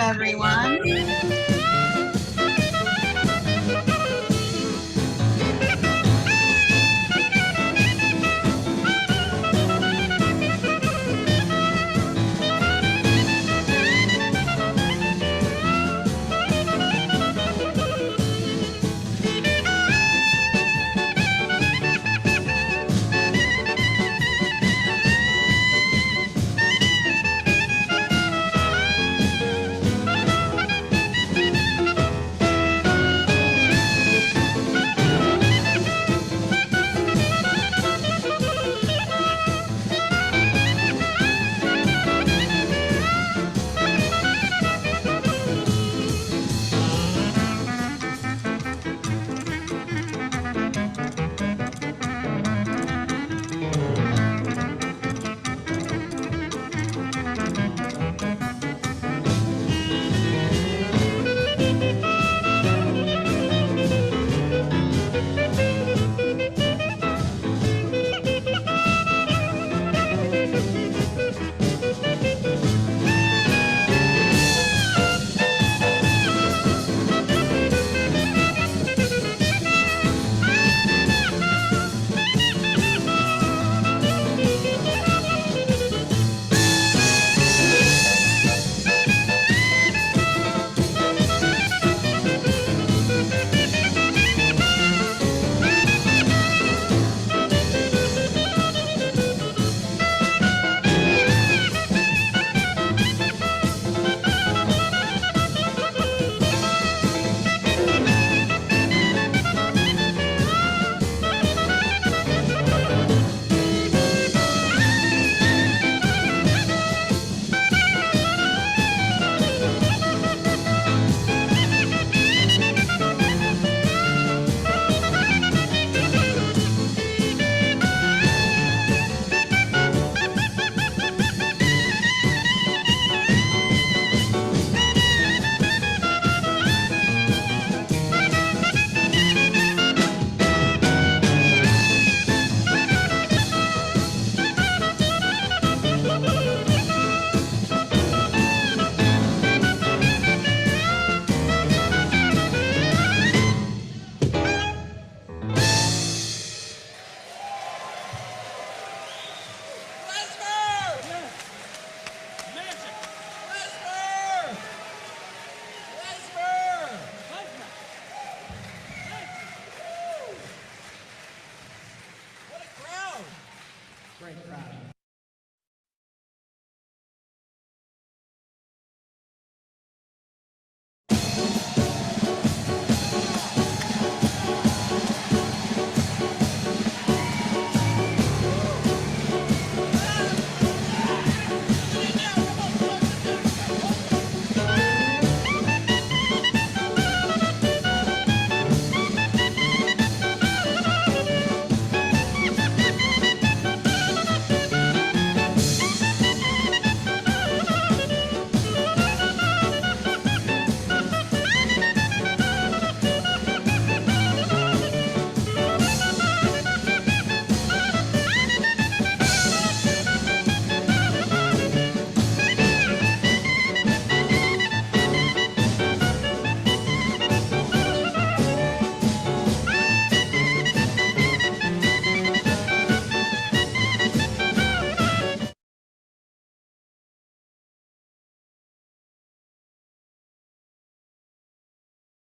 everyone.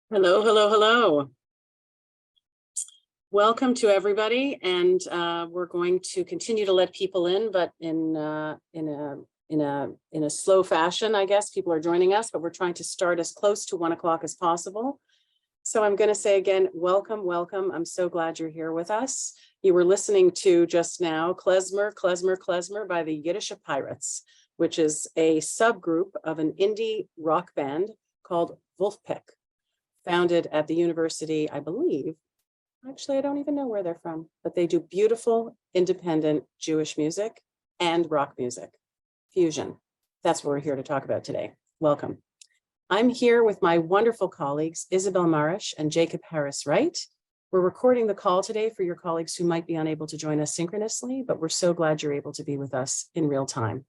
Hello, hello, hello. Welcome to everybody, and we're going to continue to let people in, but in a slow fashion, I guess. People are joining us, but we're trying to start as close to 1 o'clock as possible. So I'm going to say again, welcome, welcome. I'm so glad you're here with us. You were listening to just now Klezmer, Klezmer, Klezmer by the Yiddish Pirates, which is a subgroup of an indie rock band called Wolfpack, founded at the university, I believe. Actually, I don't even know where they're from, but they do beautiful, independent Jewish music and rock music, fusion. That's what we're here to talk about today. Welcome. I'm here with my wonderful colleagues, Isabel Marish and Jacob Harris-Wright. We're recording the call today for your colleagues who might be unable to join us synchronously, but we're so glad you're able to be with us in real time.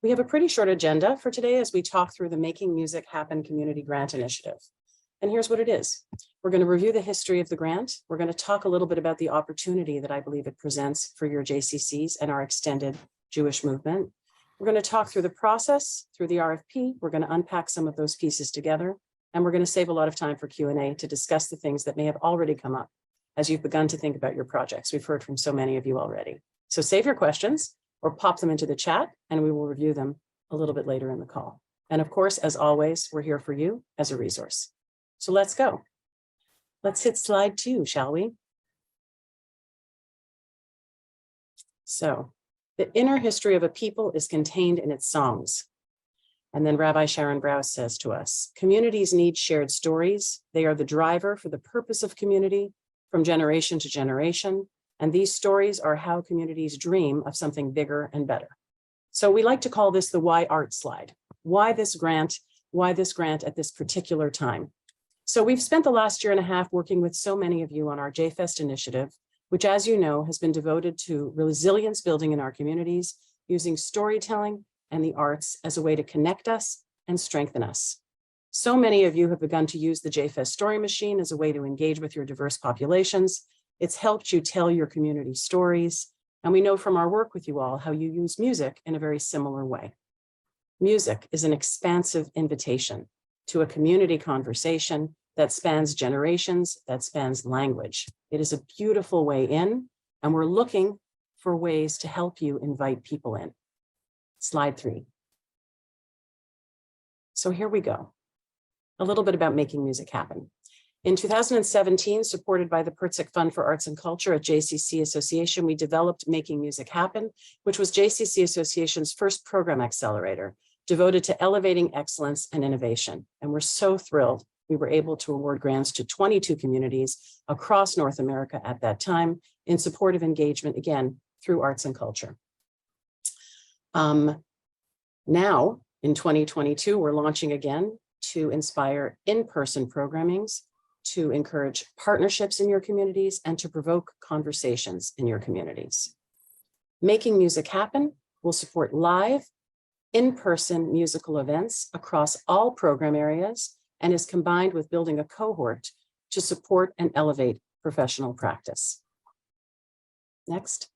We have a pretty short agenda for today as we talk through the Making Music Happen Community Grant Initiative. And here's what it is. We're going to review the history of the grant. We're going to talk a little bit about the opportunity that I believe it presents for your JCCs and our extended Jewish movement. We're going to talk through the process, through the RFP. We're going to unpack some of those pieces together, and we're going to save a lot of time for Q&A to discuss the things that may have already come up as you've begun to think about your projects. We've heard from so many of you already. So save your questions or pop them into the chat, and we will review them a little bit later in the call. And of course, as always, we're here for you as a resource. So let's go. Let's hit slide 2, shall we? So the inner history of a people is contained in its songs. And then Rabbi Sharon Brous says to us, communities need shared stories. They are the driver for the purpose of community from generation to generation. And these stories are how communities dream of something bigger and better. So we like to call this the why art slide. Why this grant at this particular time? So we've spent the last year and a half working with so many of you on our JFest initiative, which, as you know, has been devoted to resilience building in our communities, using storytelling and the arts as a way to connect us and strengthen us. So many of you have begun to use the JFest Story Machine as a way to engage with your diverse populations. It's helped you tell your community stories. And we know from our work with you all how you use music in a very similar way. Music is an expansive invitation to a community conversation that spans generations, that spans language. It is a beautiful way in, and we're looking for ways to help you invite people in. Slide 3. So here we go. A little bit about making music happen. In 2017, supported by the Pertzik Fund for Arts and Culture at JCC Association, we developed Making Music Happen, which was JCC Association's first program accelerator, devoted to elevating excellence and innovation. And we're so thrilled we were able to award grants to 22 communities across North America at that time in support of engagement, again, through arts and culture. Now, in 2022, we're launching again to inspire in-person programmings, to encourage partnerships in your communities, and to provoke conversations in your communities. Making Music Happen will support live, in-person musical events across all program areas and is combined with building a cohort to support and elevate professional practice. Next.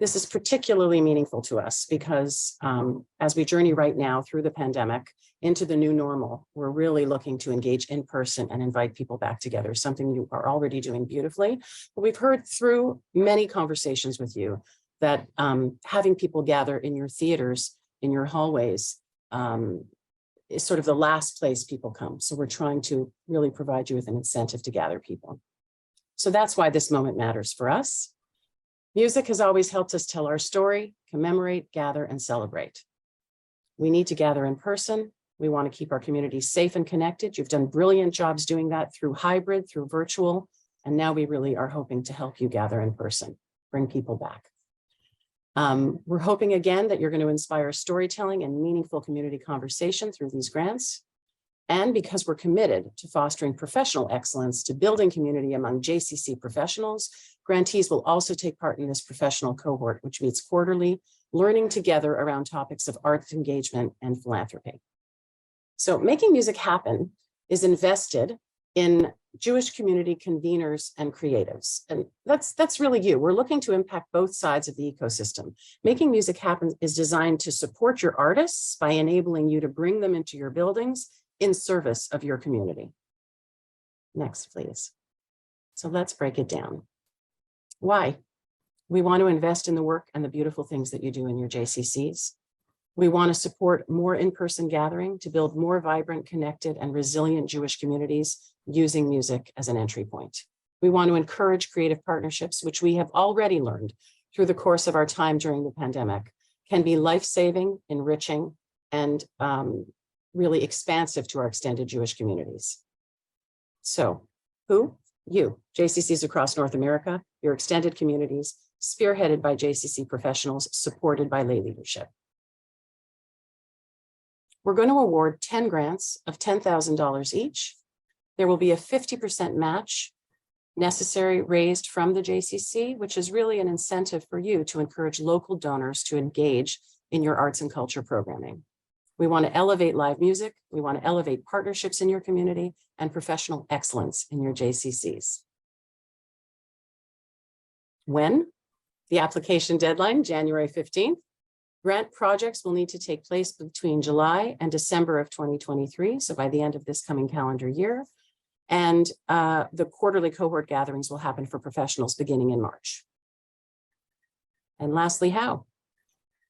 This is particularly meaningful to us because as we journey right now through the pandemic into the new normal, we're really looking to engage in person and invite people back together, something you are already doing beautifully. But we've heard through many conversations with you that having people gather in your theaters, in your hallways, is sort of the last place people come. So we're trying to really provide you with an incentive to gather people. So that's why this moment matters for us. Music has always helped us tell our story, commemorate, gather, and celebrate. We need to gather in person. We want to keep our communities safe and connected. You've done brilliant jobs doing that through hybrid, through virtual, and now we really are hoping to help you gather in person, bring people back. We're hoping again that you're going to inspire storytelling and meaningful community conversation through these grants. And because we're committed to fostering professional excellence, to building community among JCC professionals, grantees will also take part in this professional cohort, which meets quarterly, learning together around topics of arts engagement and philanthropy. So Making Music Happen is invested in Jewish community conveners and creatives. And that's really you. We're looking to impact both sides of the ecosystem. Making Music Happen is designed to support your artists by enabling you to bring them into your buildings in service of your community. Next, please. So let's break it down. Why? We want to invest in the work and the beautiful things that you do in your JCCs. We want to support more in-person gathering to build more vibrant, connected, and resilient Jewish communities using music as an entry point. We want to encourage creative partnerships, which we have already learned through the course of our time during the pandemic, can be life-saving, enriching, and really expansive to our extended Jewish communities. So who? You, JCCs across North America, your extended communities, spearheaded by JCC professionals, supported by lay leadership. We're going to award 10 grants of $10,000 each. There will be a 50% match necessary raised from the JCC, which is really an incentive for you to encourage local donors to engage in your arts and culture programming. We want to elevate live music. We want to elevate partnerships in your community and professional excellence in your JCCs. When? The application deadline, January 15th. Grant projects will need to take place between July and December of 2023, so by the end of this coming calendar year. And the quarterly cohort gatherings will happen for professionals beginning in March. And lastly, how?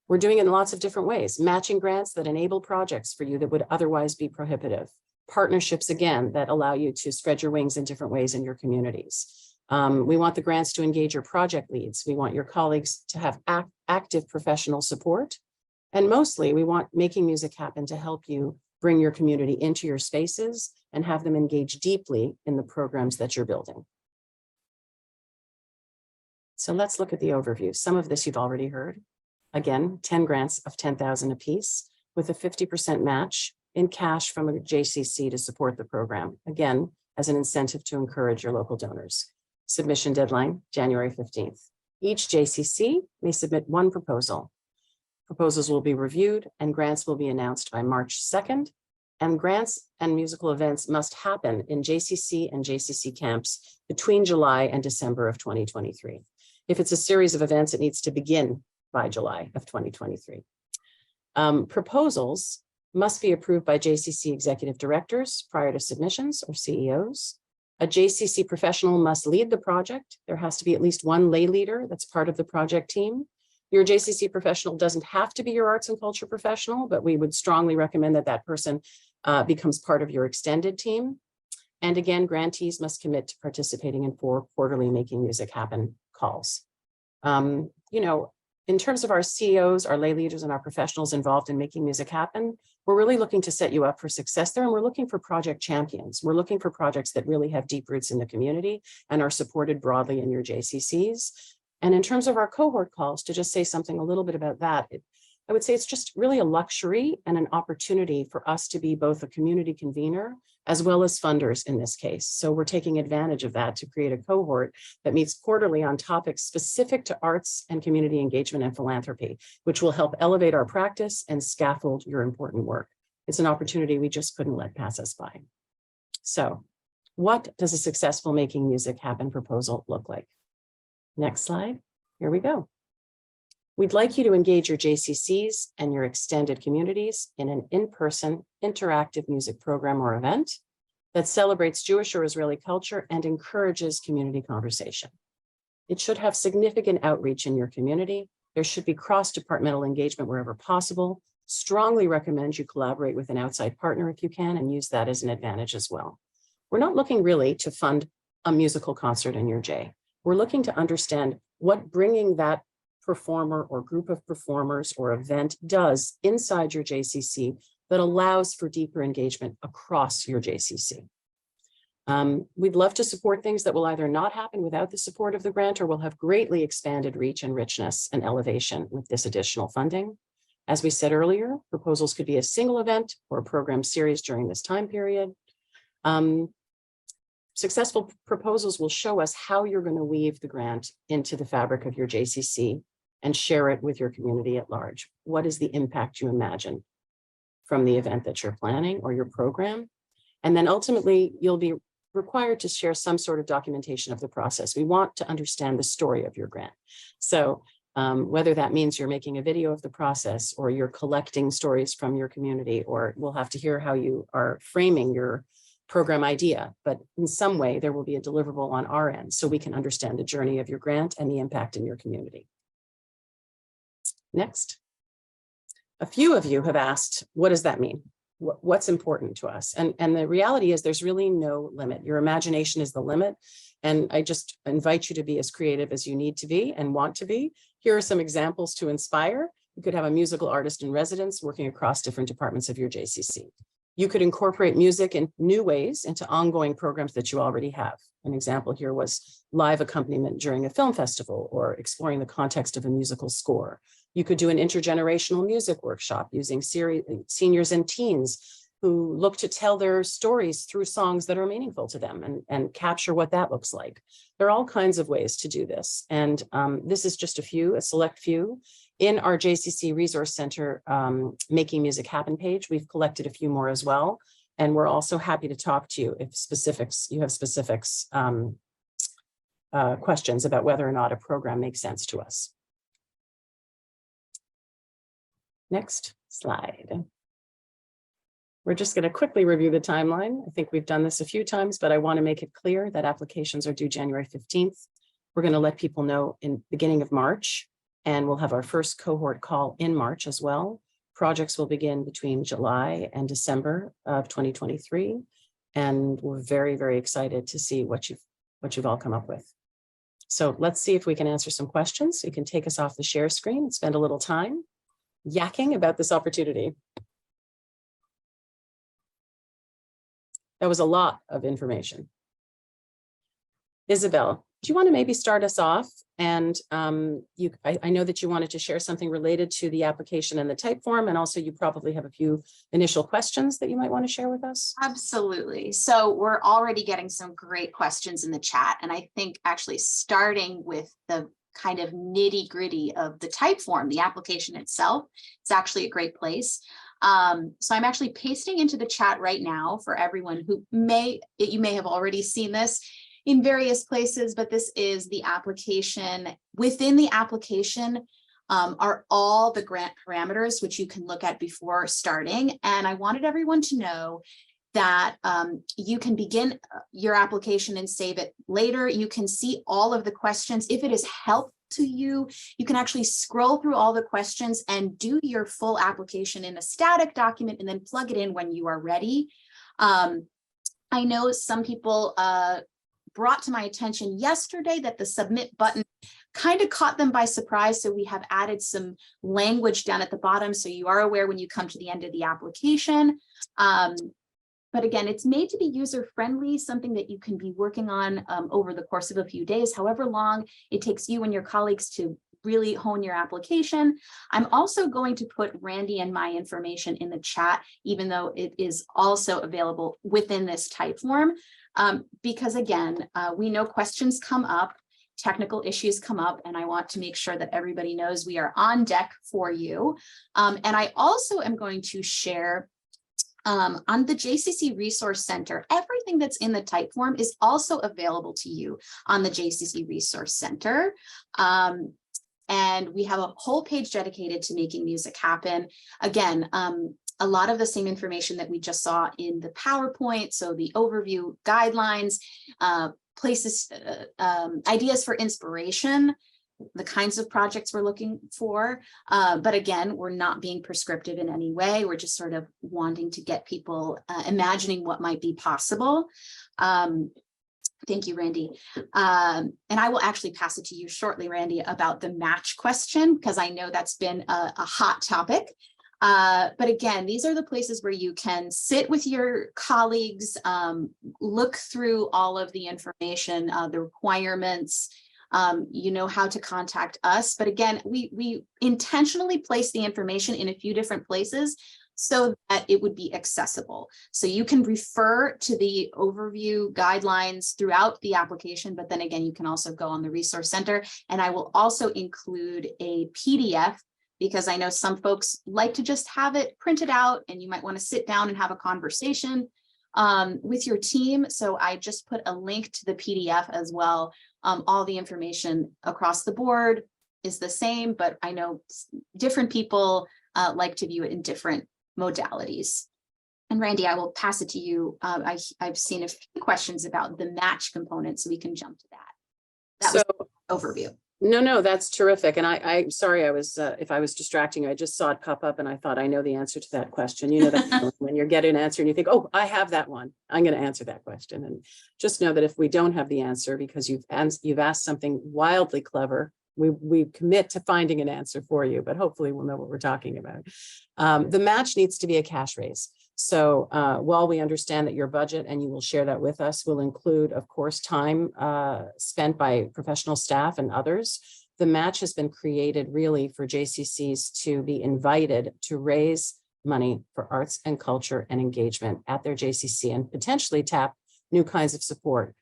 We're doing it in lots of different ways. Matching grants that enable projects for you that would otherwise be prohibitive. Partnerships, again, that allow you to spread your wings in different ways in your communities. We want the grants to engage your project leads. We want your colleagues to have active professional support. And mostly, we want Making Music Happen to help you bring your community into your spaces and have them engage deeply in the programs that you're building. So let's look at the overview. Some of this you've already heard. Again, 10 grants of $10,000 apiece with a 50% match in cash from a JCC to support the program. Again, as an incentive to encourage your local donors. Submission deadline, January 15th. Each JCC may submit one proposal. Proposals will be reviewed and grants will be announced by March 2nd. And grants and musical events must happen in JCC and JCC camps between July and December of 2023. If it's a series of events, it needs to begin by July of 2023. Proposals must be approved by JCC executive directors prior to submissions or CEOs. A JCC professional must lead the project. There has to be at least one lay leader that's part of the project team. Your JCC professional doesn't have to be your arts and culture professional, but we would strongly recommend that that person becomes part of your extended team. And again, grantees must commit to participating in 4 quarterly Making Music Happen calls. In terms of our CEOs, our lay leaders, and our professionals involved in Making Music Happen, we're really looking to set you up for success there, and we're looking for project champions. We're looking for projects that really have deep roots in the community and are supported broadly in your JCCs. And in terms of our cohort calls, to just say something a little bit about that, I would say it's just really a luxury and an opportunity for us to be both a community convener as well as funders in this case. So we're taking advantage of that to create a cohort that meets quarterly on topics specific to arts and community engagement and philanthropy, which will help elevate our practice and scaffold your important work. It's an opportunity we just couldn't let pass us by. So what does a successful Making Music Happen proposal look like? Next slide. Here we go. We'd like you to engage your JCCs and your extended communities in an in-person interactive music program or event that celebrates Jewish or Israeli culture and encourages community conversation. It should have significant outreach in your community. There should be cross-departmental engagement wherever possible. Strongly recommend you collaborate with an outside partner if you can and use that as an advantage as well. We're not looking really to fund a musical concert in your J. We're looking to understand what bringing that performer or group of performers or event does inside your JCC that allows for deeper engagement across your JCC. We'd love to support things that will either not happen without the support of the grant or will have greatly expanded reach and richness and elevation with this additional funding. As we said earlier, proposals could be a single event or a program series during this time period. Successful proposals will show us how you're going to weave the grant into the fabric of your JCC and share it with your community at large. What is the impact you imagine from the event that you're planning or your program? And then ultimately, you'll be required to share some sort of documentation of the process. We want to understand the story of your grant. So whether that means you're making a video of the process or you're collecting stories from your community, or we'll have to hear how you are framing your program idea, but in some way there will be a deliverable on our end so we can understand the journey of your grant and the impact in your community. Next. A few of you have asked, what does that mean? What's important to us? And the reality is there's really no limit. Your imagination is the limit. And I just invite you to be as creative as you need to be and want to be. Here are some examples to inspire. You could have a musical artist in residence working across different departments of your JCC. You could incorporate music in new ways into ongoing programs that you already have. An example here was live accompaniment during a film festival or exploring the context of a musical score. You could do an intergenerational music workshop using seniors and teens who look to tell their stories through songs that are meaningful to them and capture what that looks like. There are all kinds of ways to do this. And this is just a select few. in our JCC Resource Center Making Music Happen page, we've collected a few more as well. And we're also happy to talk to you if you have specifics, questions about whether or not a program makes sense to us. Next slide. We're just going to quickly review the timeline. I think we've done this a few times, but I want to make it clear that applications are due January 15th. We're going to let people know in beginning of March, and we'll have our first cohort call in March as well. Projects will begin between July and December of 2023. And we're very, very excited to see what you've all come up with. So let's see if we can answer some questions. You can take us off the share screen and spend a little time yakking about this opportunity. That was a lot of information. Isabel, do you want to maybe start us off? And I know that you wanted to share something related to the application and the type form, and also you probably have a few initial questions that you might want to share with us. Absolutely. So we're already getting some great questions in the chat. And I think actually starting with the kind of nitty gritty of the type form, the application itself, it's actually a great place. So I'm actually pasting into the chat right now for everyone who you may have already seen this in various places, but this is the application. Within the application are all the grant parameters, which you can look at before starting. And I wanted everyone to know that you can begin your application and save it later. You can see all of the questions. If it is helpful to you, you can actually scroll through all the questions and do your full application in a static document and then plug it in when you are ready. I know some people brought to my attention yesterday that the submit button kind of caught them by surprise. So we have added some language down at the bottom so you are aware when you come to the end of the application. But again, it's made to be user-friendly, something that you can be working on over the course of a few days, however long it takes you and your colleagues to really hone your application. I'm also going to put Randy and my information in the chat, even though it is also available within this type form. Because again, we know questions come up, technical issues come up, and I want to make sure that everybody knows we are on deck for you. And I also am going to share on the JCC Resource Center, everything that's in the type form is also available to you on the JCC Resource Center. And we have a whole page dedicated to making music happen. Again, a lot of the same information that we just saw in the PowerPoint. So the overview, guidelines, places, ideas for inspiration, the kinds of projects we're looking for. But again, we're not being prescriptive in any way. We're just sort of wanting to get people imagining what might be possible. Thank you, Randy. And I will actually pass it to you shortly, Randy, about the match question, because I know that's been a hot topic. But again, these are the places where you can sit with your colleagues, look through all of the information, the requirements. You know how to contact us. But again, we intentionally place the information in a few different places so that it would be accessible. So you can refer to the overview guidelines throughout the application, but then again, you can also go on the Resource Center. And I will also include a PDF because I know some folks like to just have it printed out and you might want to sit down and have a conversation with your team. So I just put a link to the PDF as well. All the information across the board is the same, but I know different people like to view it in different modalities. And Randy, I will pass it to you. I've seen a few questions about the match component, so we can jump to that. That was overview. No, that's terrific. And I'm sorry, I was if I was distracting you, I just saw it pop up and I thought I know the answer to that question. You know that when you get an answer and you think, oh, I have that one, I'm going to answer that question. And just know that if we don't have the answer because you've asked something wildly clever, we commit to finding an answer for you, but hopefully we'll know what we're talking about. The match needs to be a cash raise. So while we understand that your budget, and you will share that with us, will include, of course, time spent by professional staff and others, the match has been created really for JCCs to be invited to raise money for arts and culture and engagement at their JCC and potentially tap new kinds of support,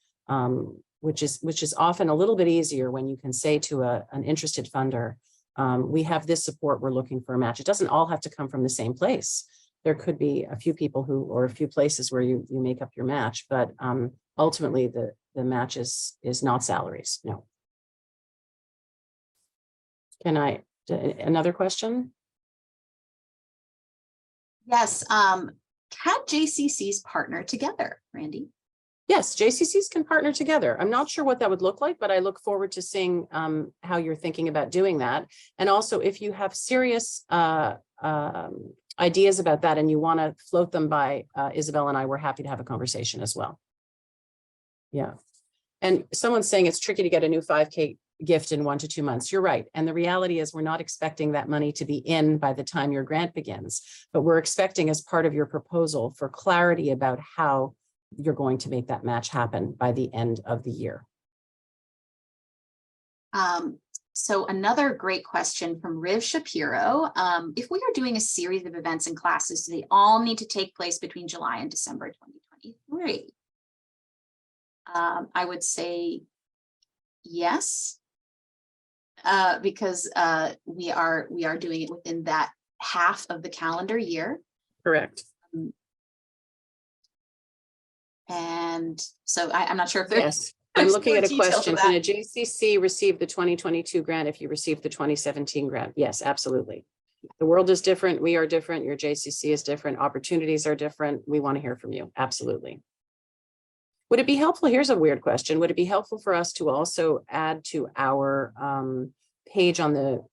which is often a little bit easier when you can say to an interested funder, we have this support, we're looking for a match. It doesn't all have to come from the same place. There could be a few people who, or a few places where you make up your match, but ultimately the match is not salaries, no. Another question? Yes, can JCCs partner together, Randy? Yes, JCCs can partner together. I'm not sure what that would look like, but I look forward to seeing how you're thinking about doing that. And also, if you have serious ideas about that and you want to float them by Isabel and I, we're happy to have a conversation as well. Yeah. And someone's saying it's tricky to get a new 5K gift in 1 to 2 months. You're right. And the reality is we're not expecting that money to be in by the time your grant begins, but we're expecting as part of your proposal for clarity about how you're going to make that match happen by the end of the year. So another great question from Riv Shapiro. If we are doing a series of events and classes, do they all need to take place between July and December 2023? I would say yes, because we are doing it within that half of the calendar year. Correct. And so I'm not sure if there's. Yes, I'm looking at a question. Can a JCC receive the 2022 grant if you received the 2017 grant? Yes, absolutely. The world is different. We are different. Your JCC is different. Opportunities are different. We want to hear from you. Absolutely. Would it be helpful? Here's a weird question. Would it be helpful for us to also add to our page on the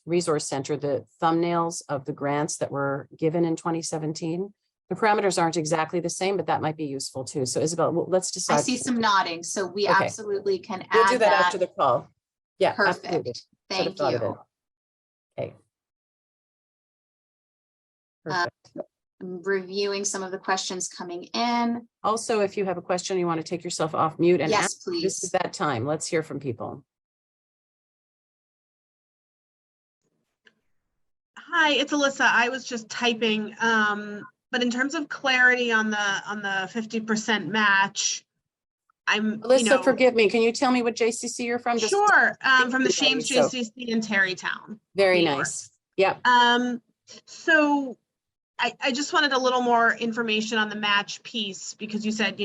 resource center the thumbnails of the grants that were given in 2017? The parameters aren't exactly the same, but that might be useful too. So Isabel, let's decide. I see some nodding, so we Okay. Absolutely can add We'll do that after the call. Yeah, perfect. Absolutely. Thank you. Okay. Perfect. I'm reviewing some of the questions coming in. Also, if you have a question, you want to take yourself off mute and yes, ask, please. This is that time. Let's hear from people. Hi, it's Alyssa. I was just typing, but in terms of clarity on the 50% match, Alyssa, forgive me. Can you tell me what JCC you're from? Sure. From the Shames JCC in Tarrytown. Very nice. Yeah. So I just wanted a little more information on the match piece because you said,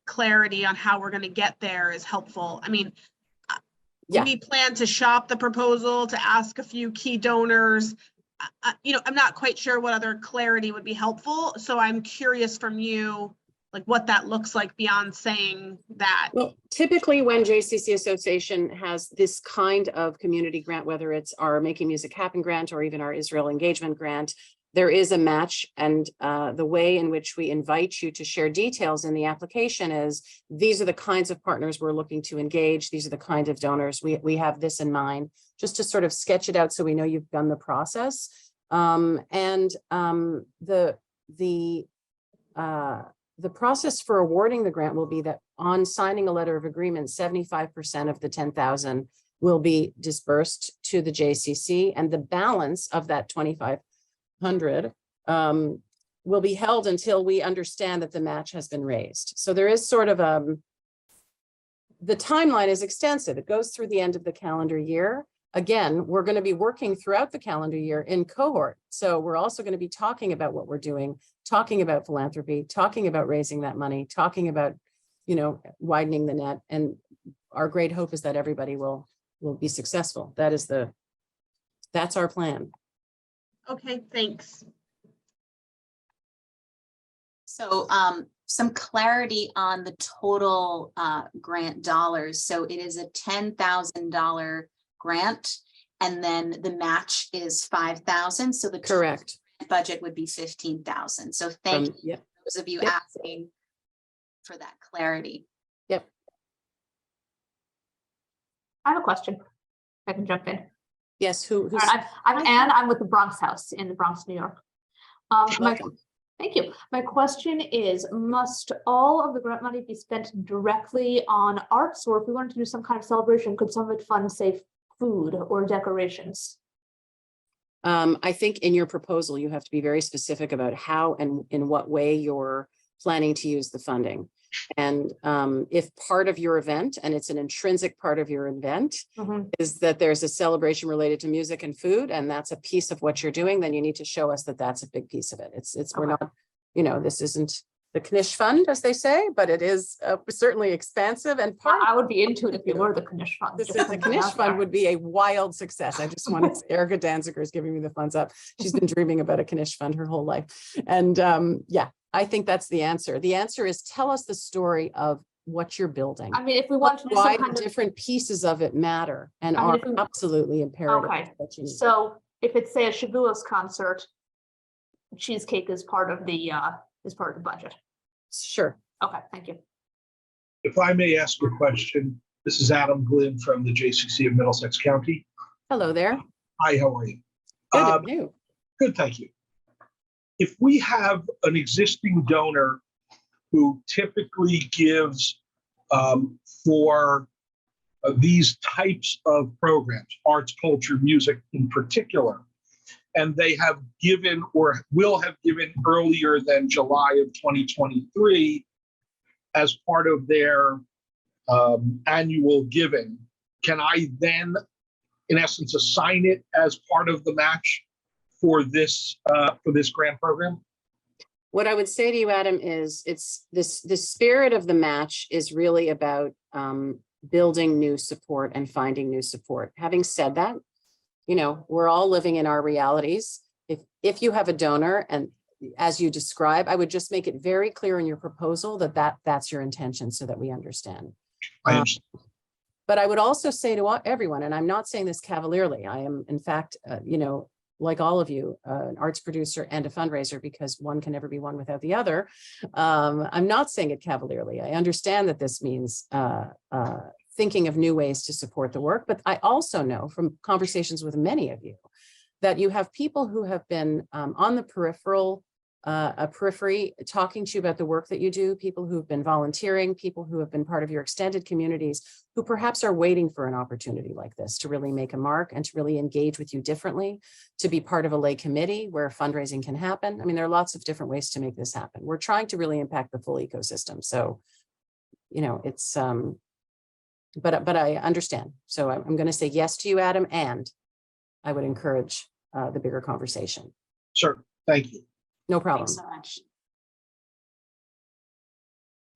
clarity on how we're going to get there is helpful. I mean, do we plan to shop the proposal, to ask a few key donors? I'm not quite sure what other clarity would be helpful. So I'm curious from you, like what that looks like beyond saying that. Well, typically when JCC Association has this kind of community grant, whether it's our Making Music Happen grant or even our Israel Engagement grant, there is a match. And the way in which we invite you to share details in the application is, these are the kinds of partners we're looking to engage. These are the kind of donors. We have this in mind, just to sort of sketch it out so we know you've done the process. The process for awarding the grant will be that on signing a letter of agreement, 75% of the 10,000 will be dispersed to the JCC, and the balance of that 2,500 will be held until we understand that the match has been raised. So there is sort of the timeline is extensive. It goes through the end of the calendar year. Again, we're going to be working throughout the calendar year in cohort. So we're also going to be talking about what we're doing, talking about philanthropy, talking about raising that money, talking about, widening the net. And our great hope is that everybody will be successful. That's our plan. Okay, thanks. So some clarity on the total grant dollars. So it is a $10,000 grant, and then the match is 5,000. So the correct budget would be 15,000. So thank you those of you asking for that clarity. Yep. I have a question. I can jump in. Yes. Who's I'm Anne. I'm with the Bronx House in the Bronx, New York. Thank you. My question is, must all of the grant money be spent directly on arts, or if we wanted to do some kind of celebration, could some of it fund, say, food or decorations? I think in your proposal, you have to be very specific about how and in what way you're planning to use the funding. And if part of your event, and it's an intrinsic part of your event, Mhm. is that there's a celebration related to music and food, and that's a piece of what you're doing, then you need to show us that that's a big piece of it. We're Okay. not, you know, this isn't the Knish Fund, as they say, but it is certainly expansive and part. I would be into it if you were the Knish Fund. The just putting that Knish out Fund there. would be a wild success. I just want to say Erica Danziger is giving me the thumbs up. She's been dreaming about a Knish Fund her whole life. And yeah, I think that's the answer. The answer is tell us the story of what you're building. I mean, if we want to do Why some kind the of, different pieces of it matter and I mean, are if we- absolutely imperative. okay, that you need. so if it's say a Shavuos concert, cheesecake is part of the budget. Sure. Okay, thank you. If I may ask a question, this is Adam Glynn from the JCC of Middlesex County. Hello there. Hi, how are you? Good. And you? Good, thank you. If we have an existing donor who typically gives for these types of programs, arts, culture, music in particular, and they have given or will have given earlier than July of 2023 as part of their annual giving, can I then, in essence, assign it as part of the match for this grant program? What I would say to you, Adam, is the spirit of the match is really about building new support and finding new support. Having said that, you know, we're all living in our realities. If you have a donor, and as you describe, I would just make it very clear in your proposal that's your intention so that we understand. I understand. But I would also say to everyone, and I'm not saying this cavalierly, I am in fact, you know, like all of you, an arts producer and a fundraiser, because one can never be one without the other. I'm not saying it cavalierly. I understand that this means thinking of new ways to support the work, but I also know from conversations with many of you that you have people who have been on the periphery talking to you about the work that you do, people who've been volunteering, people who have been part of your extended communities, who perhaps are waiting for an opportunity like this to really make a mark and to really engage with you differently, to be part of a lay committee where fundraising can happen. I mean, there are lots of different ways to make this happen. We're trying to really impact the full ecosystem. So, you know, it's, but I understand. So I'm going to say yes to you, Adam, and I would encourage the bigger conversation. Sure, thank you. No problem. Thanks so much.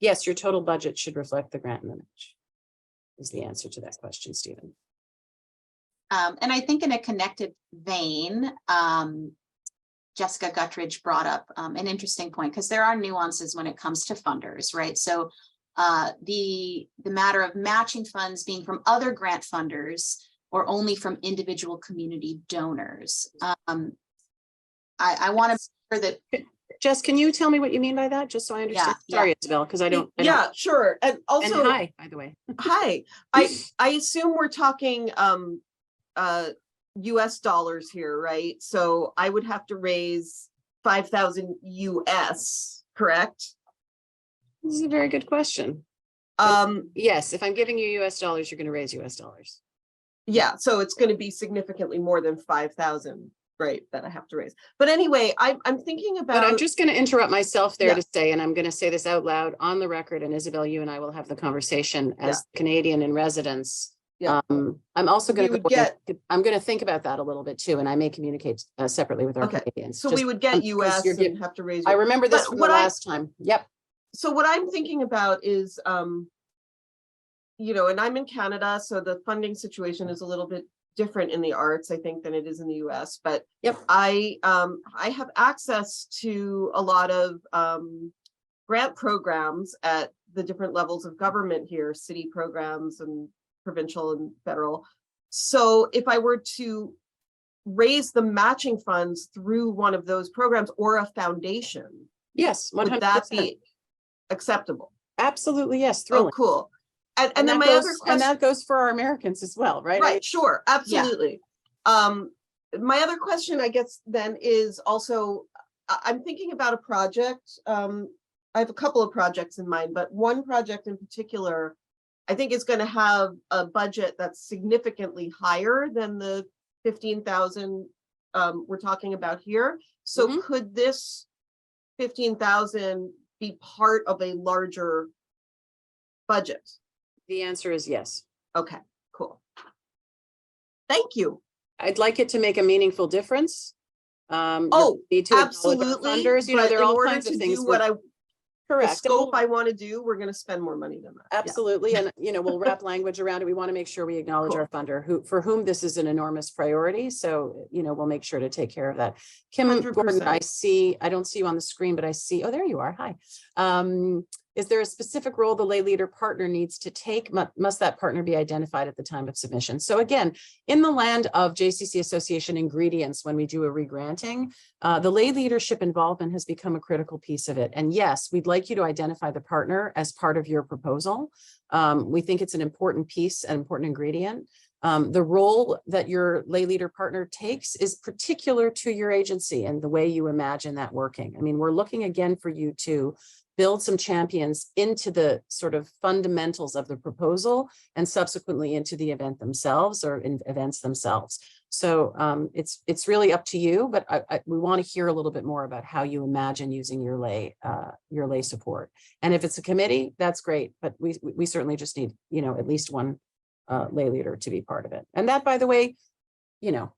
Yes, your total budget should reflect the grant and the match is the answer to that question, Stephen. And I think in a connected vein, Jessica Guttridge brought up an interesting point, because there are nuances when it comes to funders, right? So the matter of matching funds being from other grant funders or only from individual community donors. I want to make sure that. Jess, can you tell me what you mean by that? Just so I understand. Yeah, Sorry, Isabel, because I don't. Yeah, sure. And And also, hi, by the way. hi, I assume we're talking US dollars here, right? So I would have to raise 5,000 US, correct? This is a very good question. Yes, if I'm giving you US dollars, you're going to raise US dollars. Yeah, so it's going to be significantly more than 5,000, right, that I have to raise. But anyway, I'm thinking But I'm about, just going to interrupt myself there Yeah. to say, and I'm going to say this out loud on the record, and Isabel, you and I will have the conversation as Yeah. Canadian in residence. Yeah. I'm also going We to would I'm going to think about that a little bit too, and I may communicate separately with our Okay, Canadians. so Just we would get because US you're and have to raise. I remember this But from the what I- last time. Yep. So what I'm thinking about is, you know, and I'm in Canada, so the funding situation is a little bit different in the arts, I think, than it is in the US. But Yep. I have access to a lot of grant programs at the different levels of government here, city programs and provincial and federal. So if I were to raise the matching funds through one of those programs or a foundation, Yes. 100%. would that be acceptable? Absolutely, yes. Oh, Thrilling. cool. And then that my goes, other question, and that goes for our Americans as well, right? right, sure, absolutely. My other question, I guess, then is also, I'm thinking about a project. I have a couple of projects in mind, but one project in particular, I think is going to have a budget that's significantly higher than the 15,000 we're talking about here. So Mhm. could this 15,000 be part of a larger budget? The answer is yes. Okay, cool. Thank you. I'd like it to make a meaningful difference. You'll Oh, need to acknowledge our absolutely. funders. You know, But there in are all order kinds to of things. do what the Correct. And scope we'll- I want to do, we're going to spend more money than that. Yeah. Absolutely. And, you know, we'll wrap language around it. We want to make sure we acknowledge Cool. our funder for whom this is an enormous priority. So, you know, we'll make sure to take care of that. Kim Gordon, 100%. I don't see you on the screen, but I see, oh, there you are. Hi. Is there a specific role the lay leader partner needs to take? Must that partner be identified at the time of submission? So again, in the land of JCC Association ingredients, when we do a regranting, the lay leadership involvement has become a critical piece of it. And yes, we'd like you to identify the partner as part of your proposal. We think it's an important piece, an important ingredient. The role that your lay leader partner takes is particular to your agency and the way you imagine that working. I mean, we're looking again for you to build some champions into the sort of fundamentals of the proposal and subsequently into the event themselves or in events themselves. So it's really up to you, but we want to hear a little bit more about how you imagine using your lay support. And if it's a committee, that's great, but we certainly just need, you know, at least one lay leader to be part of it. And that, by the way, you know,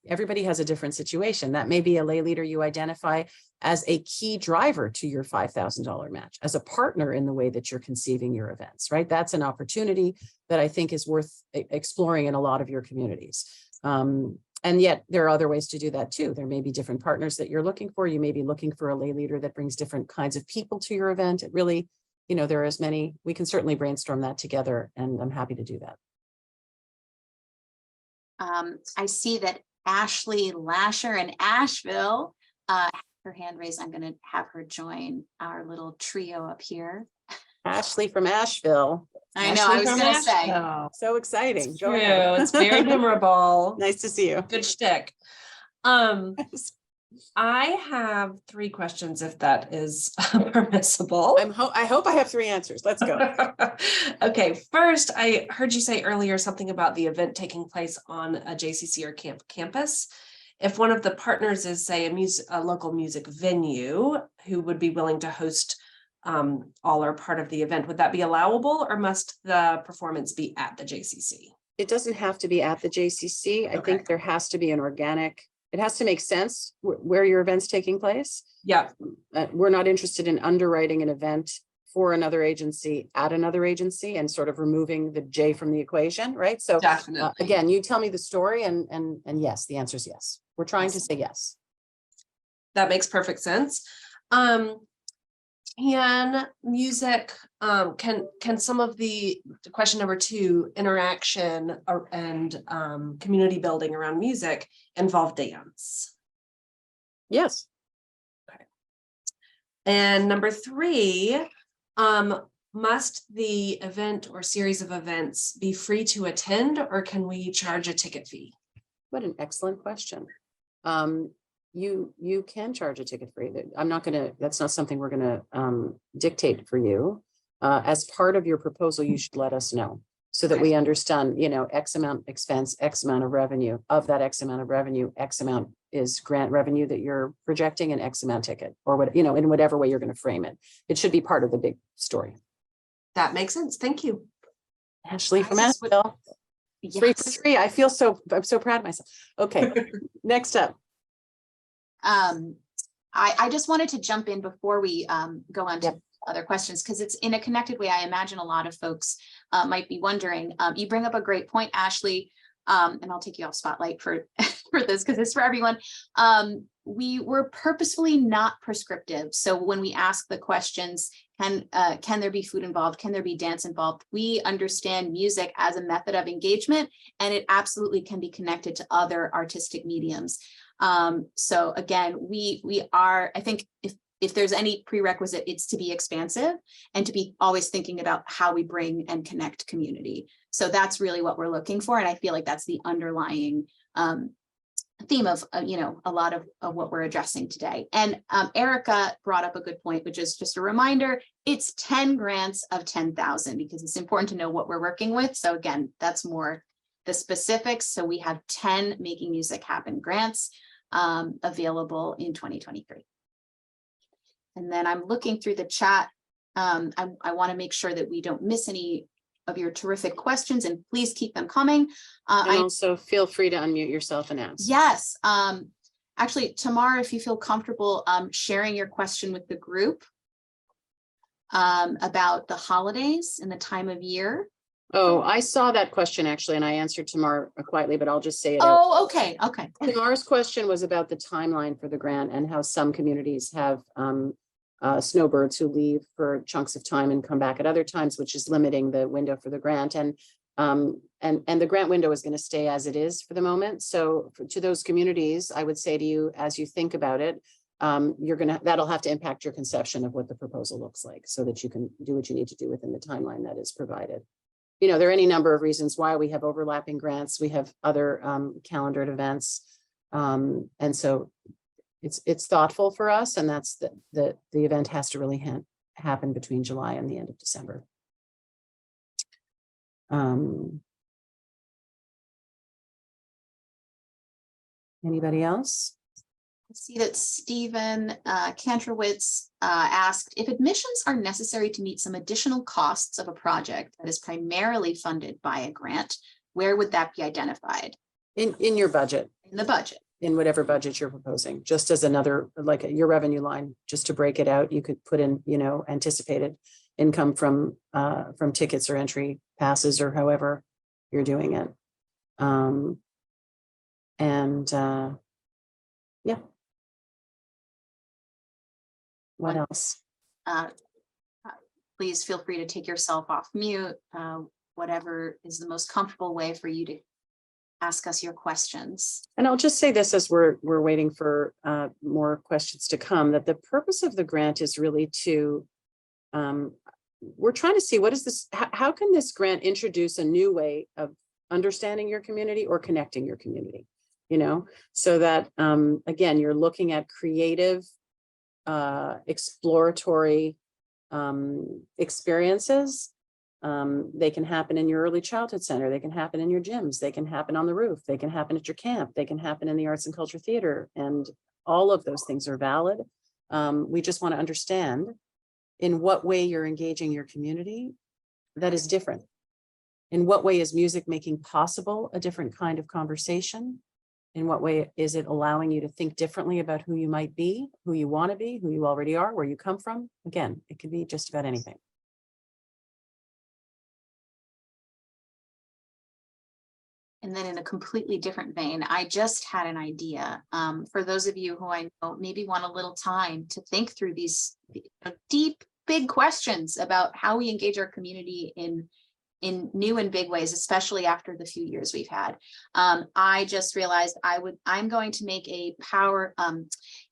everybody has a different situation. That may be a lay leader you identify as a key driver to your $5,000 match, as a partner in the way that you're conceiving your events, right? That's an opportunity that I think is worth exploring in a lot of your communities. And yet there are other ways to do that too. There may be different partners that you're looking for. You may be looking for a lay leader that brings different kinds of people to your event. It really, you know, there are as many, we can certainly brainstorm that together, and I'm happy to do that. I see that Ashley Lasher in Asheville, her hand raised. I'm going to have her join our little trio up here. Ashley from Asheville. I know, I was Ashley going from to say. Asheville. So exciting. It's Go true. ahead. It's very memorable. Nice to see you. Good shtick. I have 3 questions, if that is permissible. I hope I have 3 answers. Let's go. Okay, first, I heard you say earlier something about the event taking place on a JCC or campus. If one of the partners is, say, a local music venue who would be willing to host all or part of the event, would that be allowable, or must the performance be at the JCC? It doesn't have to be at the JCC. I Okay. think there has to be an organic, it has to make sense where your event's taking place. Yeah, We're not interested in underwriting an event for another agency at another agency and sort of removing the J from the equation, right? So definitely. again, you tell me the story and yes, the answer is yes. We're trying to say yes. That makes perfect sense. Can music, can some of the question number 2, interaction and community building around music involve dance? Yes. And number 3, must the event or series of events be free to attend, or can we charge a ticket fee? What an excellent question. You can charge a ticket fee. I'm not gonna, that's not something we're gonna dictate for you. As part of your proposal, you should let us know so that we understand, you know, X amount expense, X amount of revenue. Of that X amount of revenue, X amount is grant revenue that you're projecting, and X amount ticket, or what, you know, in whatever way you're gonna frame it. It should be part of the big story. That makes sense. Thank you. Ashley from I just would- Asheville. 3 for Yes. 3. I'm so proud of myself. Okay, next up. I just wanted to jump in before we go on to Yep. other questions, because it's in a connected way. I imagine a lot of folks might be wondering. You bring up a great point, Ashley, and I'll take you off spotlight for for this because it's for everyone. We were purposefully not prescriptive. So when we ask the questions, can there be food involved? Can there be dance involved? We understand music as a method of engagement, and it absolutely can be connected to other artistic mediums. So again, we are, I think if there's any prerequisite, it's to be expansive and to be always thinking about how we bring and connect community. So that's really what we're looking for. And I feel like that's the underlying theme of, you know, a lot of what we're addressing today. And Erica brought up a good point, which is just a reminder, it's 10 grants of 10,000 because it's important to know what we're working with. So again, that's more the specifics. So we have 10 Making Music Happen grants available in 2023. And then I'm looking through the chat. I want to make sure that we don't miss any of your terrific questions, and please keep them coming. And also feel free to unmute yourself and ask. Yes. Actually, Tamara, if you feel comfortable sharing your question with the group about the holidays and the time of year. Oh, I saw that question actually, and I answered Tamar quietly, but I'll just say it. Oh, okay. Okay. Tamar's question was about the timeline for the grant and how some communities have snowbirds who leave for chunks of time and come back at other times, which is limiting the window for the grant. And the grant window is going to stay as it is for the moment. So to those communities, I would say to you, as you think about it, that'll have to impact your conception of what the proposal looks like so that you can do what you need to do within the timeline that is provided. You know, there are any number of reasons why we have overlapping grants. We have other calendared events. And so it's thoughtful for us, and that's the event has to really happen between July and the end of December. Anybody else? I see that Stephen Kantrowitz asked if admissions are necessary to meet some additional costs of a project that is primarily funded by a grant, where would that be identified? In your budget. In the budget. In whatever budget you're proposing, just as another, like your revenue line, just to break it out, you could put in, you know, anticipated income from tickets or entry passes or however you're doing it. Yeah. What else? Please feel free to take yourself off mute, whatever is the most comfortable way for you to ask us your questions. And I'll just say this as we're waiting for more questions to come, that the purpose of the grant is really to, we're trying to see what is this, how can this grant introduce a new way of understanding your community or connecting your community, you know, so that, again, you're looking at creative, exploratory experiences. They can happen in your early childhood center. They can happen in your gyms. They can happen on the roof. They can happen at your camp. They can happen in the arts and culture theater. And all of those things are valid. We just want to understand in what way you're engaging your community that is different. In what way is music making possible a different kind of conversation? In what way is it allowing you to think differently about who you might be, who you want to be, who you already are, where you come from? Again, it could be just about anything. And then in a completely different vein, I just had an idea for those of you who I know maybe want a little time to think through these deep, big questions about how we engage our community in new and big ways, especially after the few years we've had. I just realized I'm going to make a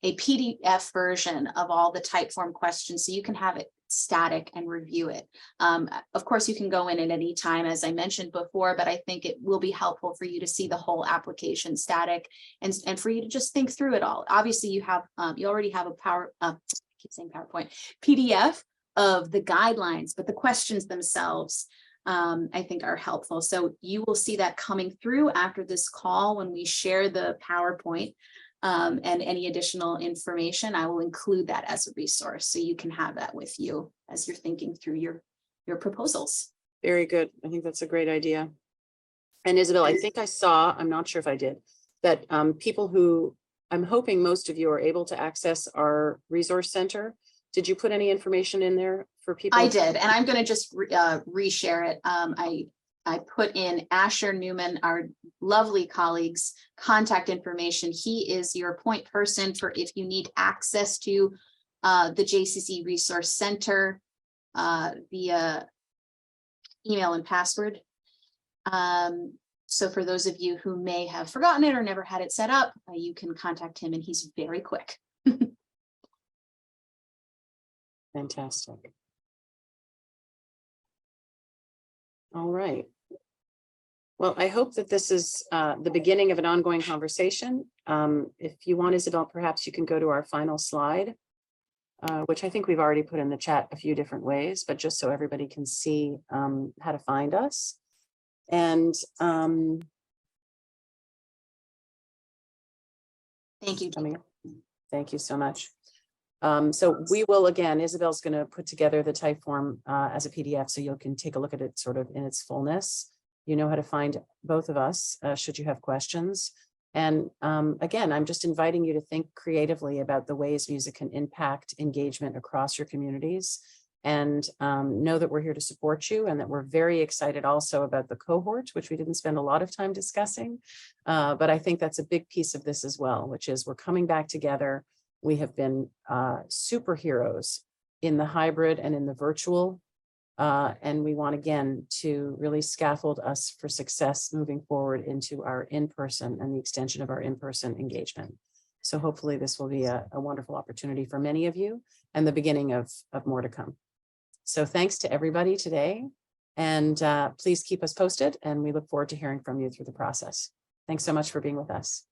PDF version of all the type form questions so you can have it static and review it. Of course, you can go in at any time, as I mentioned before, but I think it will be helpful for you to see the whole application static and for you to just think through it all. Obviously, you already have a PowerPoint PDF of the guidelines, but the questions themselves I think are helpful. So you will see that coming through after this call when we share the PowerPoint and any additional information. I will include that as a resource so you can have that with you as you're thinking through your proposals. Very good. I think that's a great idea. And Isabel, I think I saw, I'm not sure if I did, that people who, I'm hoping most of you are able to access our resource center. Did you put any information in there for people? I did, and I'm going to just reshare it. I put in Asher Newman, our lovely colleague's contact information. He is your point person for if you need access to the JCC Resource Center via email and password. So for those of you who may have forgotten it or never had it set up, you can contact him and he's very quick. Fantastic. All right. Well, I hope that this is the beginning of an ongoing conversation. If you want, Isabel, perhaps you can go to our final slide, which I think we've already put in the chat a few different ways, but just so everybody can see how to find us. And thank you. thank you so much. So we will, again, Isabel's going to put together the type form as a PDF, so you can take a look at it sort of in its fullness. You know how to find both of us, should you have questions. And again, I'm just inviting you to think creatively about the ways music can impact engagement across your communities. And know that we're here to support you, and that we're very excited also about the cohort, which we didn't spend a lot of time discussing. But I think that's a big piece of this as well, which is we're coming back together. We have been superheroes in the hybrid and in the virtual. And we want, again, to really scaffold us for success moving forward into our in-person and the extension of our in-person engagement. So hopefully this will be a wonderful opportunity for many of you, and the beginning of more to come. So thanks to everybody today, and please keep us posted, and we look forward to hearing from you through the process. Thanks so much for being with us.